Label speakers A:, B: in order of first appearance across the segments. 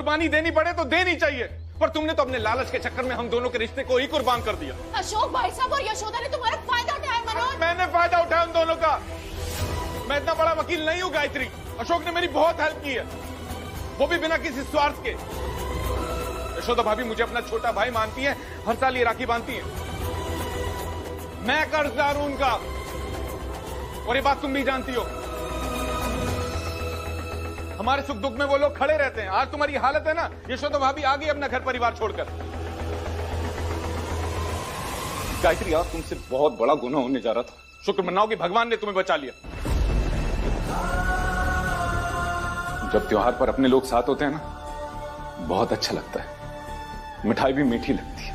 A: कुर्बानी देनी पड़े तो देनी चाहिए, पर तुमने तो अपने लालच के चक्कर में हम दोनों के रिश्ते को ही कुर्बान कर दिया।
B: अशोक भाई साहब और यशोदा ने तुम्हारा फायदा उठाया मनोज।
A: मैंने फायदा उठाया उन दोनों का? मैं इतना बड़ा वकील नहीं हूं गायत्री। अशोक ने मेरी बहुत हेल्प की है, वो भी बिना किसी स्वार्थ के। यशोदा भाभी मुझे अपना छोटा भाई मानती है, हर साल ये राखी बांधती है। मैं कर्जदार हूं उनका, और ये बात तुम भी जानती हो। हमारे सुख दुख में वो लोग खड़े रहते हैं। आज तुम्हारी हालत है ना, यशोदा भाभी आ गई अपना घर परिवार छोड़कर। गायत्री, आज तुमसे बहुत बड़ा गुनाह होने जा रहा था। शुक्र मनाओ कि भगवान ने तुम्हें बचा लिया। जब त्योहार पर अपने लोग साथ होते हैं ना, बहुत अच्छा लगता है। मिठाई भी मीठी लगती है,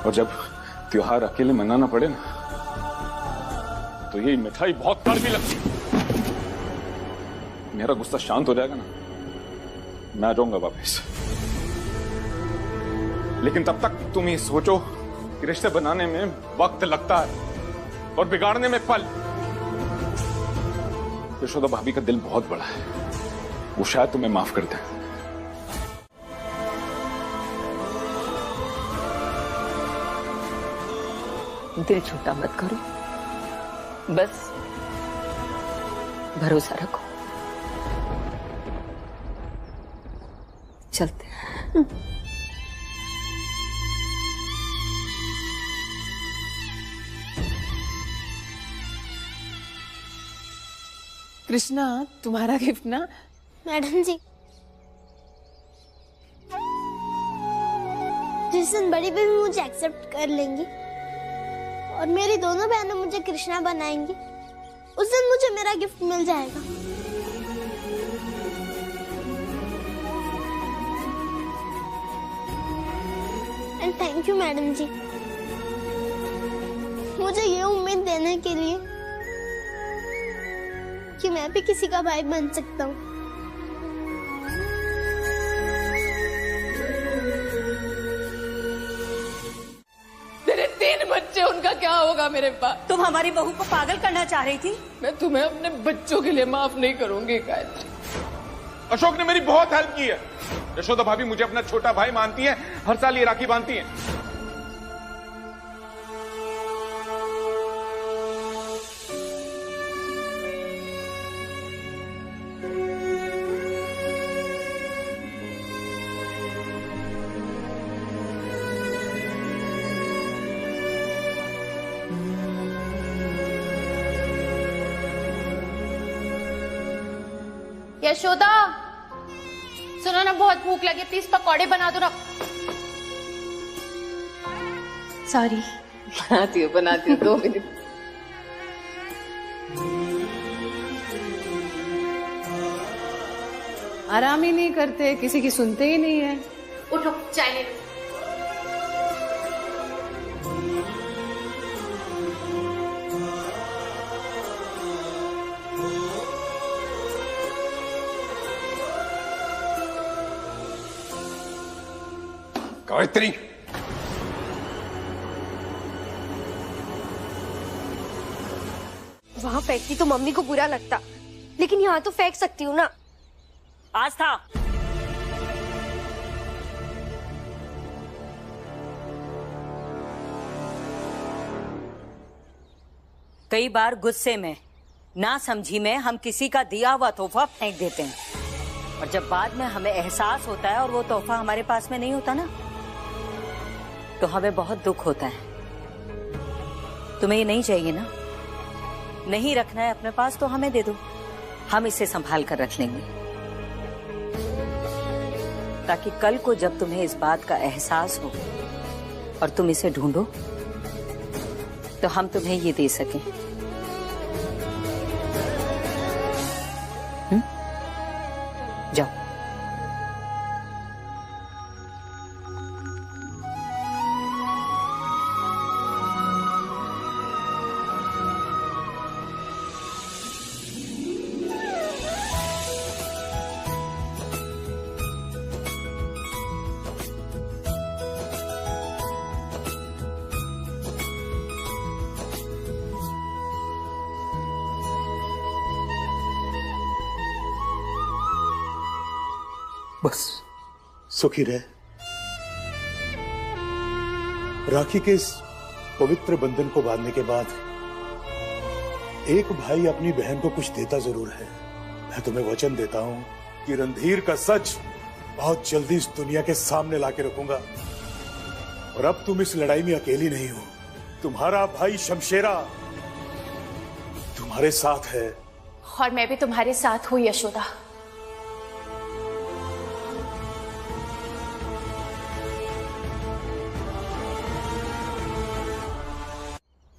A: और जब त्योहार अकेले मनाना पड़े ना, तो ये मिठाई बहुत कड़वी लगती है। मेरा गुस्सा शांत हो जाएगा ना, मैं आ जाऊंगा वापस। लेकिन तब तक तुम ये सोचो कि रिश्ते बनाने में वक्त लगता है और बिगाड़ने में पल। यशोदा भाभी का दिल बहुत बड़ा है, वो शायद तुम्हें माफ कर दे।
C: दिल छोटा मत करो, बस भरोसा रखो। चलते हैं।
B: कृष्णा, तुम्हारा गिफ्ट ना।
D: मैडम जी, जिस दिन बड़ी बहन मुझे एक्सेप्ट कर लेंगी और मेरी दोनों बहनें मुझे कृष्णा बनाएंगी, उस दिन मुझे मेरा गिफ्ट मिल जाएगा। एंड थैंक यू मैडम जी, मुझे ये उम्मीद देने के लिए कि मैं भी किसी का भाई बन सकता हूँ।
B: तेरे 3 बच्चे, उनका क्या होगा मेरे पास?
C: तुम हमारी बहू को पागल करना चाह रही थी।
B: मैं तुम्हें अपने बच्चों के लिए माफ नहीं करूंगी गायत्री।
A: अशोक ने मेरी बहुत हेल्प की है। यशोदा भाभी मुझे अपना छोटा भाई मानती है, हर साल ये राखी बांधती है।
B: यशोदा, सुनो ना, बहुत भूख लगी, प्लीज पकौड़े बना दो ना।
C: सॉरी।
B: बनाती हूँ 2 मिनट। आराम ही नहीं करते, किसी की सुनते ही नहीं है। उठो, चाय ले लो।
A: गायत्री,
D: वहाँ फेंकती तो मम्मी को बुरा लगता, लेकिन यहाँ तो फेंक सकती हूँ ना।
C: आज था। कई बार गुस्से में, ना समझी में हम किसी का दिया हुआ तोहफा फेंक देते हैं, और जब बाद में हमें एहसास होता है और वो तोहफा हमारे पास में नहीं होता ना, तो हमें बहुत दुख होता है। तुम्हें ये नहीं चाहिए ना? नहीं रखना है अपने पास तो हमें दे दो, हम इसे संभाल कर रख लेंगे, ताकि कल को जब तुम्हें इस बात का एहसास हो और तुम इसे ढूंढो, तो हम तुम्हें ये दे सकें। जाओ।
E: बस सुखी रहे। राखी के इस पवित्र बंधन को बांधने के बाद एक भाई अपनी बहन को कुछ देता जरूर है। मैं तुम्हें वचन देता हूं कि रणधीर का सच बहुत जल्दी इस दुनिया के सामने लाके रखूंगा। और अब तुम इस लड़ाई में अकेली नहीं हो। तुम्हारा भाई शमशेरा तुम्हारे साथ है।
B: और मैं भी तुम्हारे साथ हूं यशोदा।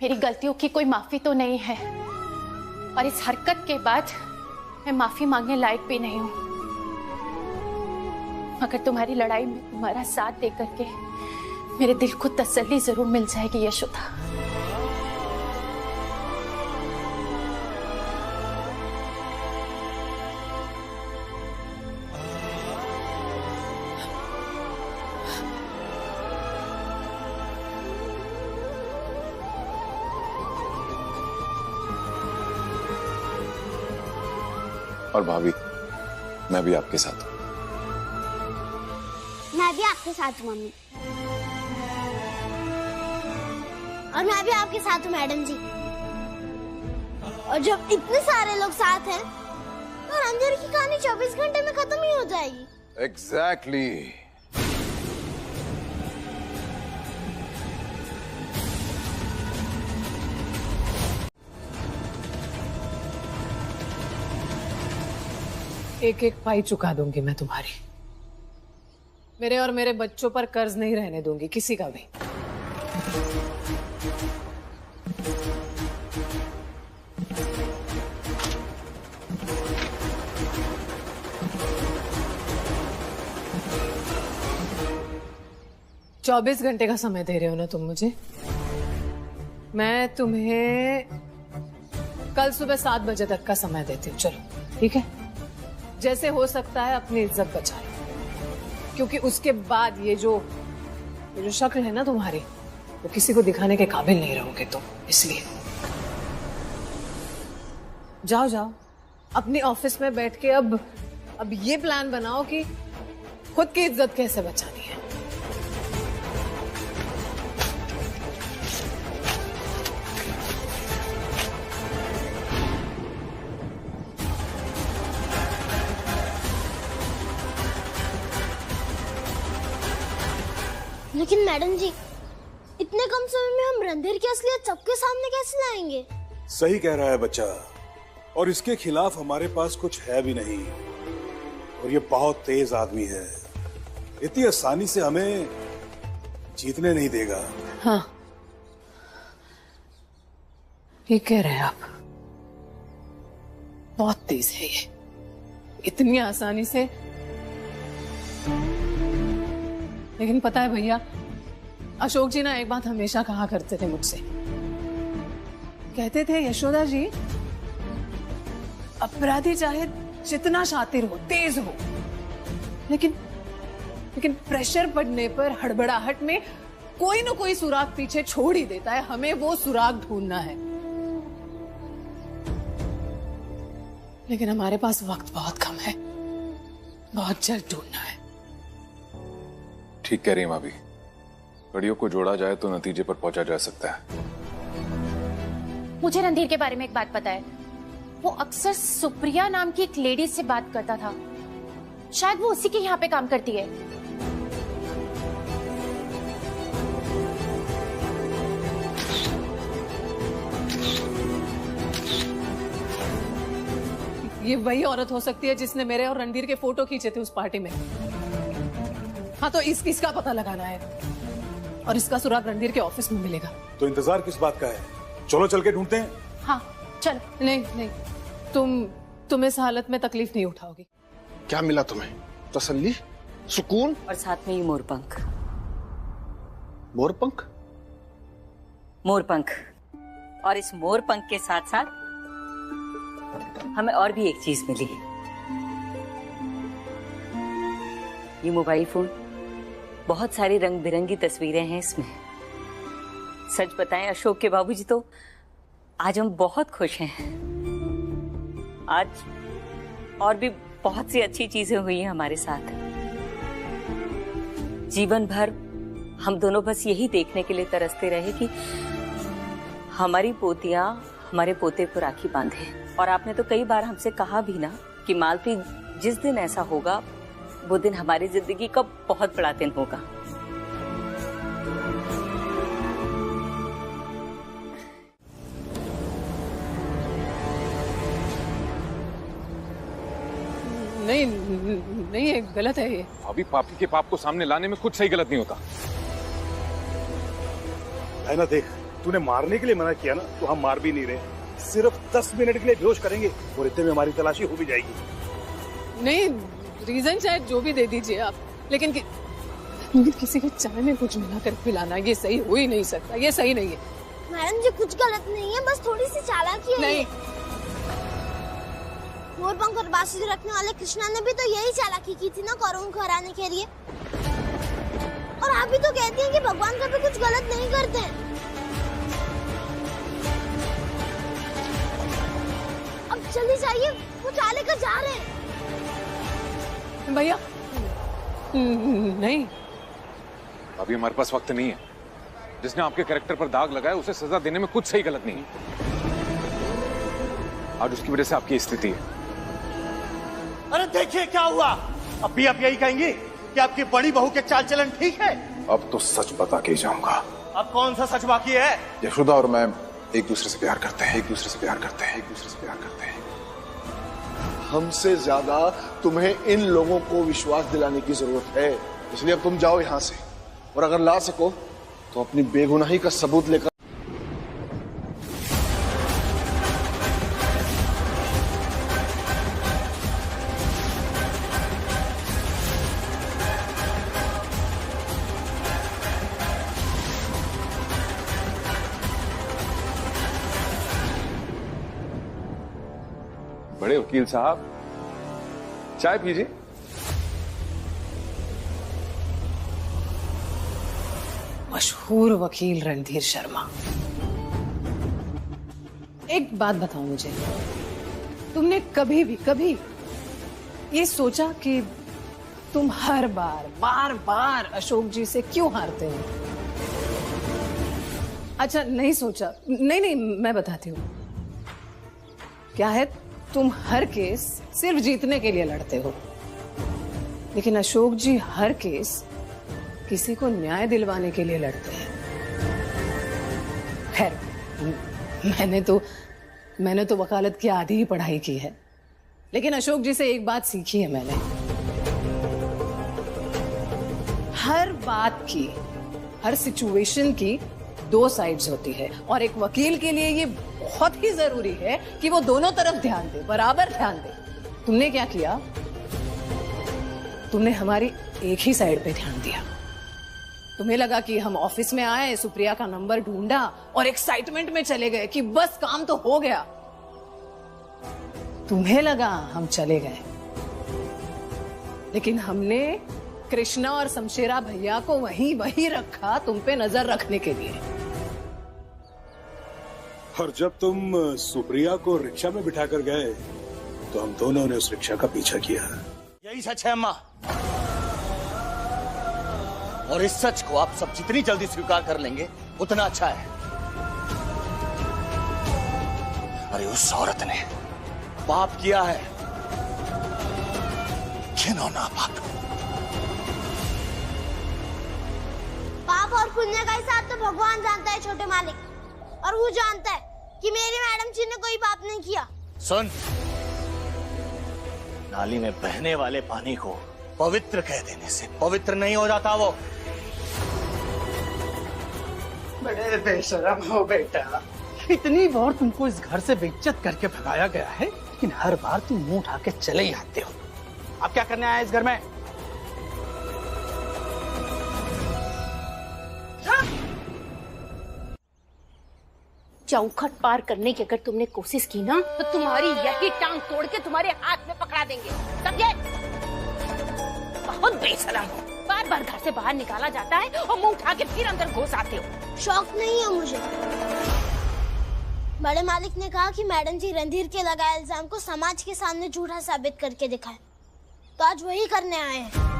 B: मेरी गलतियों की कोई माफी तो नहीं है, और इस हरकत के बाद मैं माफी मांगने लायक भी नहीं हूं। मगर तुम्हारी लड़ाई में तुम्हारा साथ देकर के मेरे दिल को तसल्ली जरूर मिल जाएगी यशोदा।
A: और भाभी, मैं भी आपके साथ हूं।
D: मैं भी आपके साथ हूँ मम्मी। और मैं भी आपके साथ हूँ मैडम जी। और जब इतने सारे लोग साथ हैं तो रणधीर की कहानी 24 घंटे में खत्म ही हो जाएगी।
A: एग्जैक्टली।
F: एक एक पाई चुका दूंगी मैं तुम्हारी। मेरे और मेरे बच्चों पर कर्ज नहीं रहने दूंगी किसी का भी। चौबीस घंटे का समय दे रहे हो ना तुम मुझे। मैं तुम्हें कल सुबह 7 बजे तक का समय देती हूँ। चलो ठीक है, जैसे हो सकता है अपनी इज्जत बचा लो, क्योंकि उसके बाद ये जो शक्ल है ना तुम्हारी, वो किसी को दिखाने के काबिल नहीं रहोगे तुम। इसलिए जाओ जाओ अपनी ऑफिस में बैठ के अब ये प्लान बनाओ कि खुद की इज्जत कैसे बचानी है।
D: लेकिन मैडम जी, इतने कम समय में हम रणधीर की असलियत सबके सामने कैसे लाएंगे?
E: सही कह रहा है बच्चा, और इसके खिलाफ हमारे पास कुछ है भी नहीं। और ये बहुत तेज आदमी है, इतनी आसानी से हमें जीतने नहीं देगा।
F: हाँ, ये कह रहे हैं आप। बहुत तेज है ये, इतनी आसानी से। लेकिन पता है भैया, अशोक जी ना एक बात हमेशा कहा करते थे मुझसे। कहते थे यशोदा जी, अपराधी चाहे जितना शातिर हो, तेज हो, लेकिन प्रेशर पड़ने पर, हड़बड़ाहट में कोई ना कोई सुराग पीछे छोड़ ही देता है। हमें वो सुराग ढूंढना है। लेकिन हमारे पास वक्त बहुत कम है, बहुत जल्द ढूंढना है।
A: ठीक कह रही है भाभी, कड़ियों को जोड़ा जाए तो नतीजे पर पहुंचा जा सकता है।
B: मुझे रणधीर के बारे में एक बात पता है। वो अक्सर सुप्रिया नाम की एक लेडी से बात करता था। शायद वो उसी के यहाँ पे काम करती है।
F: ये वही औरत हो सकती है जिसने मेरे और रणधीर के फोटो खींचे थे उस पार्टी में। हाँ, तो इसका पता लगाना है, और इसका सुराग रणधीर के ऑफिस में मिलेगा।
E: तो इंतजार किस बात का है? चलो चल के ढूंढते हैं।
B: हाँ चल।
F: नहीं, तुम इस हालत में तकलीफ नहीं उठाओगी।
G: क्या मिला तुम्हें? तसल्ली, सुकून,
C: और साथ में ही मोरपंख।
G: मोरपंख?
C: मोरपंख। और इस मोरपंख के साथ साथ हमें और भी एक चीज मिली। ये मोबाइल फोन, बहुत सारी रंग बिरंगी तस्वीरें हैं इसमें। सच बताएं अशोक के बाबूजी, तो आज हम बहुत खुश हैं। आज और भी बहुत सी अच्छी चीजें हुई हैं हमारे साथ। जीवन भर हम दोनों बस यही देखने के लिए तरसते रहे कि हमारी पोतियां हमारे पोते को राखी बांधे। और आपने तो कई बार हमसे कहा भी ना कि मालती, जिस दिन ऐसा होगा वो दिन हमारी जिंदगी का बहुत बड़ा दिन होगा।
F: नहीं नहीं, ये गलत है। ये
A: अभी पापी के पाप को सामने लाने में कुछ सही गलत नहीं होता।
E: है ना, देख तूने मारने के लिए मना किया ना, तो हम मार भी नहीं रहे, सिर्फ 10 मिनट के लिए बेहोश करेंगे और इतने में हमारी तलाशी हो भी जाएगी।
F: नहीं, रीजन चाहे जो भी दे दीजिए आप, लेकिन किसी के चाय में कुछ मिलाकर पिलाना ये सही हो ही नहीं सकता, ये सही नहीं है।
D: मैडम जी कुछ गलत नहीं है, बस थोड़ी सी चालाकी है।
F: नहीं,
D: मोरपंख और बांसुरी रखने वाले कृष्णा ने भी तो यही चालाकी की थी ना कौरवों को हराने के लिए। और आप भी तो कहती हैं कि भगवान कभी कुछ गलत नहीं करते हैं। अब जल्दी जाइए, वो चाय लेकर जा रहे हैं।
F: भैया नहीं,
A: अभी हमारे पास वक्त नहीं है। जिसने आपके कैरेक्टर पर दाग लगाया उसे सजा देने में कुछ सही गलत नहीं है। आज उसकी वजह से आपकी स्थिति है।
H: अरे देखिए क्या हुआ, अब भी आप यही कहेंगी कि आपकी बड़ी बहू के चाल चलन ठीक है?
G: अब तो सच बता के ही जाऊंगा।
H: अब कौन सा सच बाकी है?
G: यशोदा और मैं एक दूसरे से प्यार करते हैं, एक दूसरे से प्यार करते हैं, एक दूसरे से प्यार करते हैं।
I: हमसे ज्यादा तुम्हें इन लोगों को विश्वास दिलाने की जरूरत है, इसलिए अब तुम जाओ यहाँ से, और अगर ला सको तो अपनी बेगुनाही का सबूत लेकर।
A: बड़े वकील साहब, चाय पीजिए।
F: मशहूर वकील रणधीर शर्मा, एक बात बताओ मुझे, तुमने कभी ये सोचा कि तुम हर बार बार अशोक जी से क्यों हारते हो? अच्छा नहीं सोचा? नहीं, मैं बताती हूँ क्या है। तुम हर केस सिर्फ जीतने के लिए लड़ते हो, लेकिन अशोक जी हर केस किसी को न्याय दिलवाने के लिए लड़ते हैं। खैर, मैंने तो वकालत की आधी ही पढ़ाई की है, लेकिन अशोक जी से एक बात सीखी है मैंने। हर बात की, हर सिचुएशन की दो साइड्स होती है, और एक वकील के लिए ये बहुत ही जरूरी है कि वो दोनों तरफ ध्यान दे, बराबर ध्यान दे। तुमने क्या किया? तुमने हमारी एक ही साइड पे ध्यान दिया। तुम्हें लगा कि हम ऑफिस में आए, सुप्रिया का नंबर ढूंढा और एक्साइटमेंट में चले गए कि बस काम तो हो गया। तुम्हें लगा हम चले गए, लेकिन हमने कृष्णा और शमशेरा भैया को वहीं रखा तुम पे नजर रखने के लिए।
E: और जब तुम सुप्रिया को रिक्शा में बिठा कर गए तो हम दोनों ने उस रिक्शा का पीछा किया।
H: यही सच है अम्मा, और इस सच को आप सब जितनी जल्दी स्वीकार कर लेंगे उतना अच्छा है। अरे उस औरत ने पाप किया है, घिनौना पाप।
D: पाप और पुण्य का हिसाब तो भगवान जानता है छोटे मालिक, और वो जानता है कि मेरी मैडम जी ने कोई पाप नहीं किया।
H: सुन, नाली में बहने वाले पानी को पवित्र कह देने से पवित्र नहीं हो जाता वो।
J: बड़े बेशरम हो बेटा, इतनी बार तुमको इस घर से बेइज्जत करके भगाया गया है, लेकिन हर बार तुम मुंह उठा के चले ही आते हो। अब क्या करने आया इस घर में?
B: चौखट पार करने की अगर तुमने कोशिश की ना, तो तुम्हारी यही टांग तोड़ के तुम्हारे हाथ में पकड़ा देंगे, समझे? बहुत बेशरम हो, बार बार घर से बाहर निकाला जाता है और मुंह उठा के फिर अंदर घुस आते हो।
D: शौक नहीं है मुझे। बड़े मालिक ने कहा कि मैडम जी रणधीर के लगाए इल्जाम को समाज के सामने झूठा साबित करके दिखाएं, तो आज वही करने आए हैं।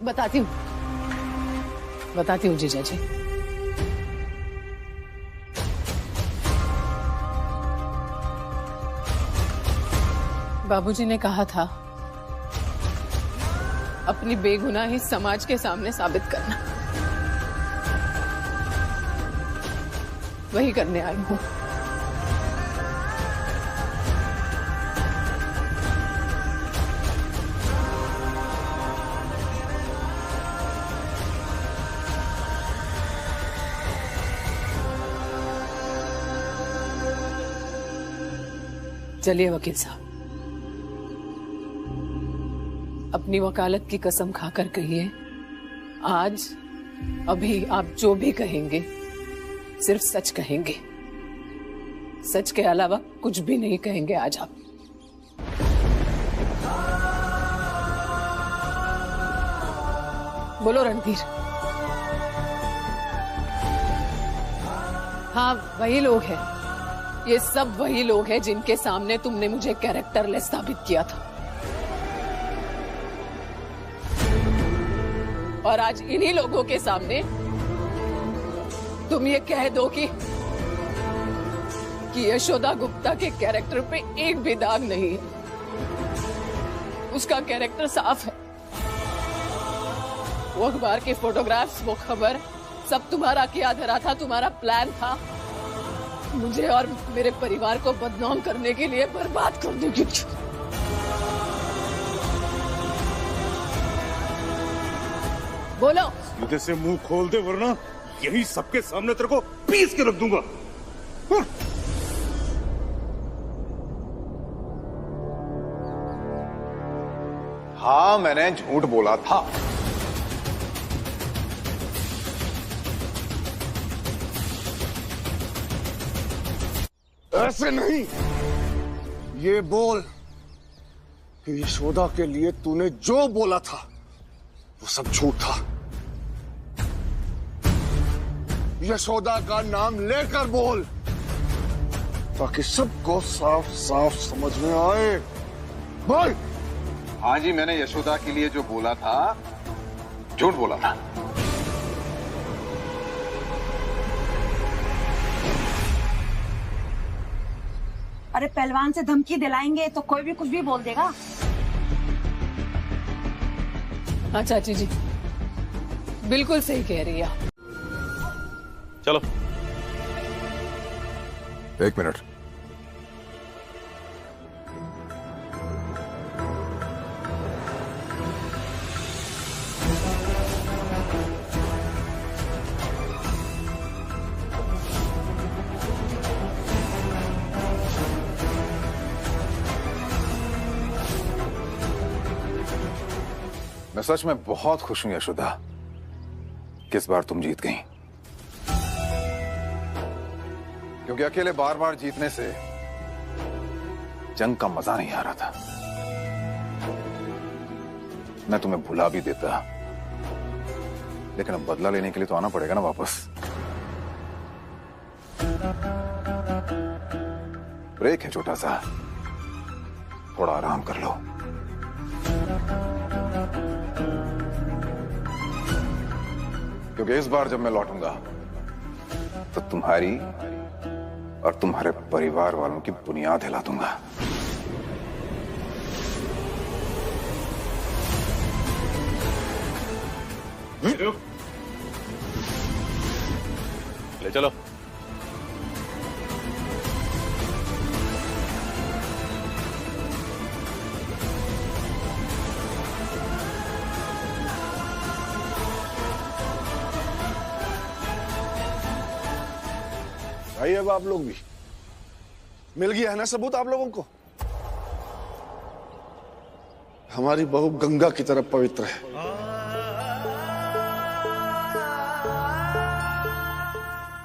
F: बताती हूँ जीजा जी। बाबूजी ने कहा था अपनी बेगुनाही समाज के सामने साबित करना, वही करने आई हूँ। चलिए वकील साहब, अपनी वकालत की कसम खाकर कहिए, आज अभी आप जो भी कहेंगे सिर्फ सच कहेंगे, सच के अलावा कुछ भी नहीं कहेंगे आज आप। बोलो रणधीर। हाँ वही लोग हैं, ये सब वही लोग हैं जिनके सामने तुमने मुझे कैरेक्टरलेस साबित किया था, और आज इन्हीं लोगों के सामने तुम ये कह दो कि यशोदा गुप्ता के कैरेक्टर पे एक भी दाग नहीं है, उसका कैरेक्टर साफ है। वो अखबार के फोटोग्राफ्स, वो खबर, सब तुम्हारा किया धरा था, तुम्हारा प्लान था मुझे और मेरे परिवार को बदनाम करने के लिए, बर्बाद करने के लिए। बोलो।
E: सीधे से मुंह खोल दे वरना यही सबके सामने तेरे को पीस के रख दूंगा।
G: हाँ मैंने झूठ बोला था।
I: ऐसे नहीं, ये बोल कि यशोदा के लिए तूने जो बोला था वो सब झूठ था। यशोदा का नाम लेकर बोल ताकि सबको साफ साफ समझ में आए। बोल।
G: हाँ जी, मैंने यशोदा के लिए जो बोला था झूठ बोला था।
C: अरे पहलवान से धमकी दिलाएंगे तो कोई भी कुछ भी बोल देगा।
F: हाँ चाची जी, बिल्कुल सही कह रही है।
A: चलो।
G: एक मिनट। मैं सच में बहुत खुश हूं यशोदा कि इस बार तुम जीत गई, क्योंकि अकेले बार बार जीतने से जंग का मजा नहीं आ रहा था। मैं तुम्हें भुला भी देता, लेकिन अब बदला लेने के लिए तो आना पड़ेगा ना वापस। ब्रेक है छोटा सा, थोड़ा आराम कर लो। क्योंकि इस बार जब मैं लौटूंगा तो तुम्हारी और तुम्हारे परिवार वालों की बुनियाद हिला दूंगा।
A: ले चलो।
I: भाई अब आप लोग भी मिल गया है ना सबूत आप लोगों को। हमारी बहू गंगा की तरफ पवित्र है।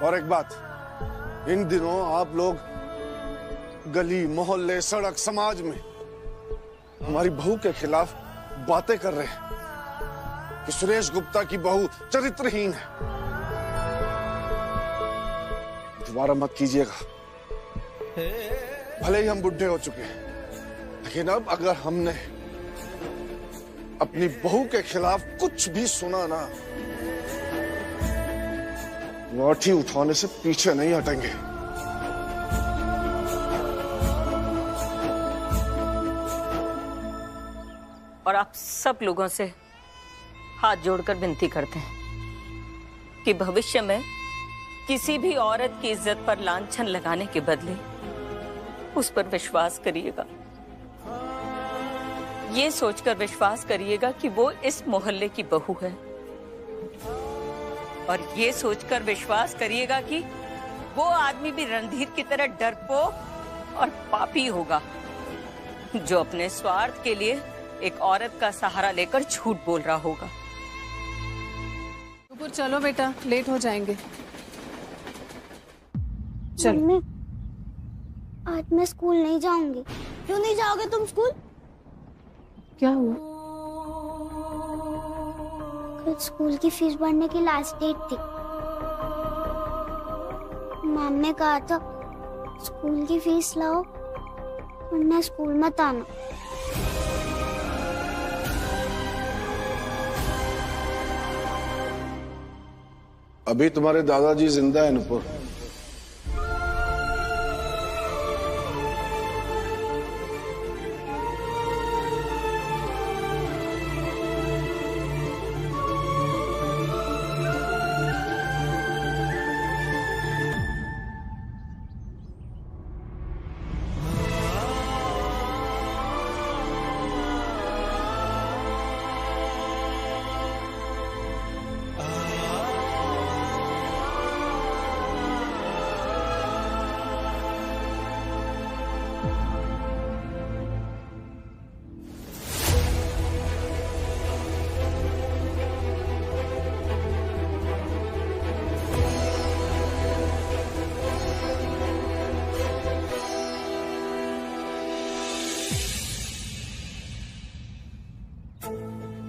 I: और एक बात, इन दिनों आप लोग गली मोहल्ले सड़क समाज में हमारी बहू के खिलाफ बातें कर रहे हैं कि सुरेश गुप्ता की बहू चरित्रहीन है। दोबारा मत कीजिएगा। भले ही हम बुढ़े हो चुके हैं, लेकिन अब अगर हमने अपनी बहू के खिलाफ कुछ भी सुना ना, लाठी उठाने से पीछे नहीं हटेंगे।
C: और आप सब लोगों से हाथ जोड़कर विनती करते हैं कि भविष्य में किसी भी औरत की इज्जत पर लांछन लगाने के बदले उस पर विश्वास करिएगा। ये सोचकर विश्वास करिएगा कि वो इस मोहल्ले की बहू है, और ये सोचकर विश्वास करिएगा कि वो आदमी भी रणधीर की तरह डरपोक और पापी होगा, जो अपने स्वार्थ के लिए एक औरत का सहारा लेकर झूठ बोल रहा होगा।
F: नुपुर चलो बेटा, लेट हो जाएंगे। चलो।
D: मम्मी, आज मैं स्कूल नहीं जाऊंगी। क्यों नहीं जाओगे तुम स्कूल?
F: क्या हुआ?
D: कल स्कूल की फीस भरने की लास्ट डेट थी। मैम ने कहा था स्कूल की फीस लाओ वरना स्कूल मत आना।
I: अभी तुम्हारे दादाजी जिंदा है नुपुर।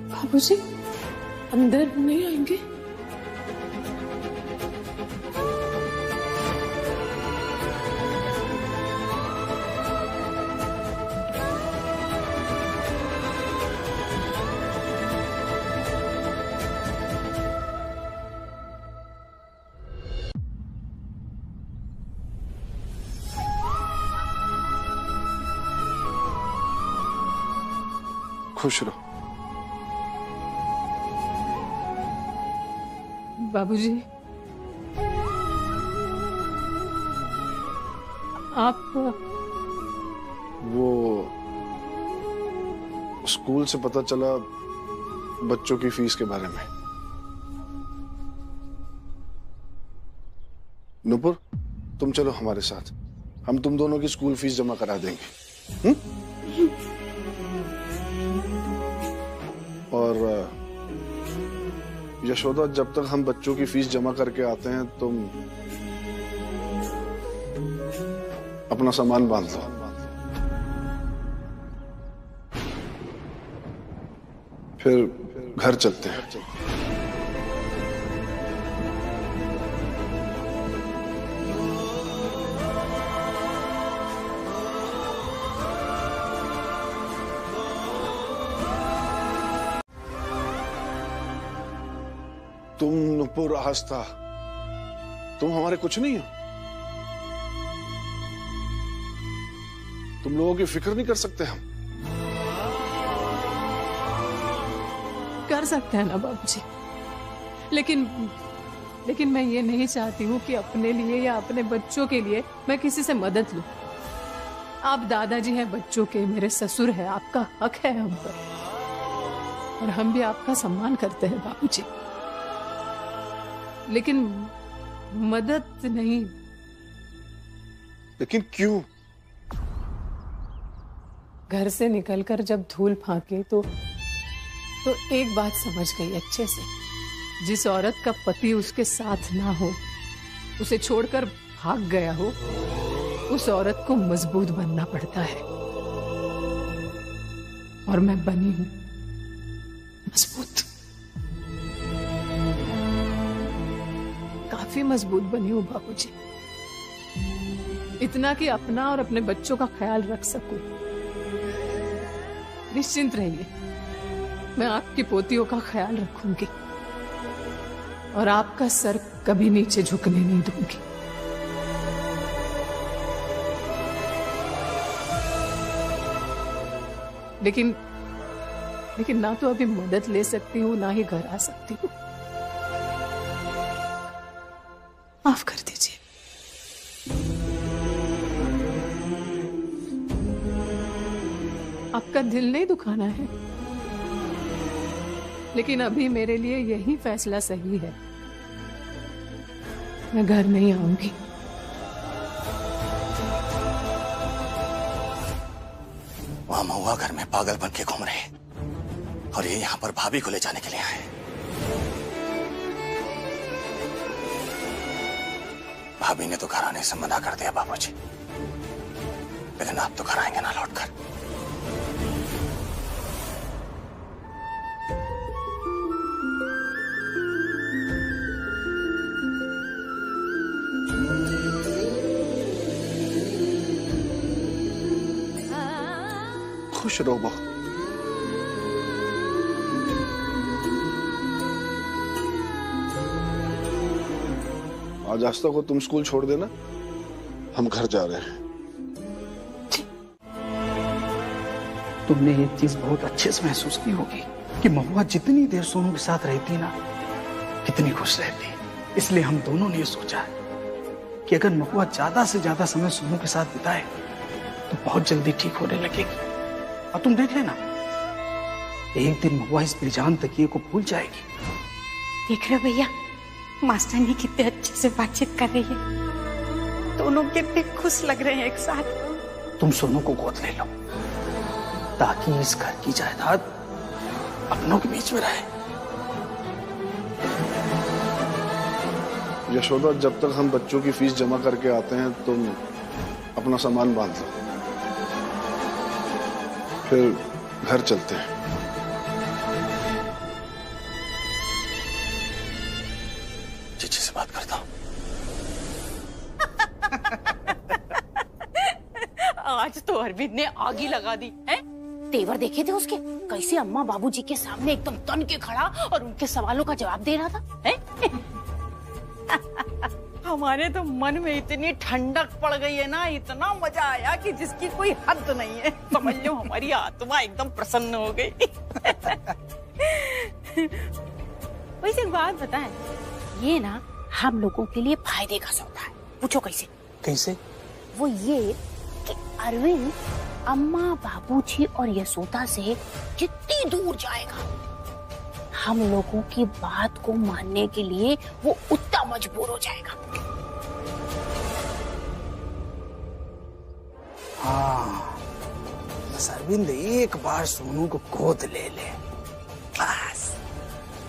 F: बाबूजी अंदर नहीं आएंगे?
I: खुश रहो।
F: बाबूजी, आप
I: वो स्कूल से पता चला बच्चों की फीस के बारे में। नुपुर, तुम चलो हमारे साथ, हम तुम दोनों की स्कूल फीस जमा करा देंगे। और यशोदा, जब तक हम बच्चों की फीस जमा करके आते हैं तुम अपना सामान बांध लो। फिर घर चलते हैं। तुम नुपुर आस्था, तुम हमारे कुछ नहीं हो। तुम लोगों की फिक्र नहीं कर सकते हम?
F: कर सकते हैं ना बाबूजी, लेकिन मैं ये नहीं चाहती हूँ कि अपने लिए या अपने बच्चों के लिए मैं किसी से मदद लूं। आप दादाजी हैं बच्चों के, मेरे ससुर हैं, आपका हक है हम पर, और हम भी आपका सम्मान करते हैं बाबूजी, लेकिन मदद नहीं।
I: लेकिन क्यों?
F: घर से निकलकर जब धूल फांके तो एक बात समझ गई अच्छे से, जिस औरत का पति उसके साथ ना हो, उसे छोड़कर भाग गया हो, उस औरत को मजबूत बनना पड़ता है, और मैं बनी हूं मजबूत, काफी मजबूत बनी हूं बाबूजी, इतना कि अपना और अपने बच्चों का ख्याल रख सकूं। निश्चिंत रहिए, मैं आपकी पोतियों का ख्याल रखूंगी और आपका सर कभी नीचे झुकने नहीं दूंगी। लेकिन ना तो अभी मदद ले सकती हूँ, ना ही घर आ सकती हूँ। माफ कर दीजिए। आपका दिल नहीं दुखाना है, लेकिन अभी मेरे लिए यही फैसला सही है। मैं घर नहीं आऊंगी।
H: वहां महुआ घर में पागल बन के घूम रहे और ये यहाँ पर भाभी को ले जाने के लिए आए। भाभी ने तो घर आने से मना कर दिया बाबूजी, लेकिन आप तो घर आएंगे ना लौटकर।
I: खुश रहो बहू। आज आस्था को तुम स्कूल छोड़ देना, हम घर जा रहे हैं।
J: तुमने एक चीज बहुत अच्छे से महसूस की होगी कि महुआ जितनी देर सोनू के साथ रहती ना, कितनी खुश रहती। इसलिए हम दोनों ने सोचा कि अगर महुआ ज्यादा से ज्यादा समय सोनू के साथ बिताए तो बहुत जल्दी ठीक होने लगेगी। और तुम देख लेना, एक दिन महुआ इस बेजान तकिए को भूल जाएगी।
C: देख रहे हो भैया, मास्टरनी कितने अच्छे से बातचीत कर रही है। दोनों कितने खुश लग रहे हैं एक साथ।
J: तुम सोनू को गोद ले लो ताकि इस घर की जायदाद अपनों के बीच में रहे।
I: यशोदा, जब तक हम बच्चों की फीस जमा करके आते हैं तुम अपना सामान बांध लो, फिर घर चलते हैं।
H: चीची से बात करता हूं।
C: आज तो अरविंद ने आग ही लगा दी है।
B: तेवर देखे थे उसके, कैसे अम्मा बाबूजी के सामने एकदम तन के खड़ा और उनके सवालों का जवाब दे रहा था है?
C: हमारे तो मन में इतनी ठंडक पड़ गई है ना, इतना मजा आया कि जिसकी कोई हद नहीं है। समझ लो हमारी आत्मा एकदम प्रसन्न हो गई।
B: वैसे एक बात बताएं, ये ना हम लोगों के लिए फायदे का सौदा है। पूछो कैसे?
J: कैसे?
B: वो ये कि अरविंद अम्मा बाबूजी और यशोदा से जितनी दूर जाएगा, हम लोगों की बात को मानने के लिए वो उतना मजबूर हो जाएगा।
J: हाँ, बस अरविंद एक बार सोनू को गोद ले ले, बस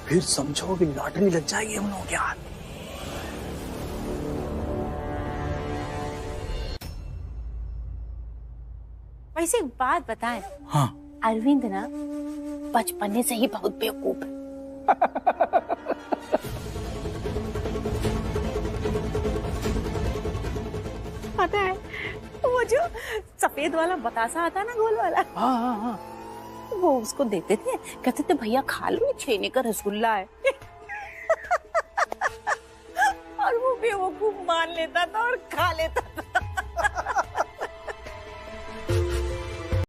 J: फिर समझो कि लॉटरी लग जाएगी हम लोगों के हाथ।
B: वैसे एक बात बताएं,
J: हाँ,
B: अरविंद ना बचपने से ही बहुत बेवकूफ है। पता है वो जो सफेद वाला बतासा आता ना, गोल वाला,
J: हाँ,
B: वो उसको देते थे, कहते थे भैया खा लो, छेने का रसगुल्ला है। और वो बेवकूफ मान लेता था और खा लेता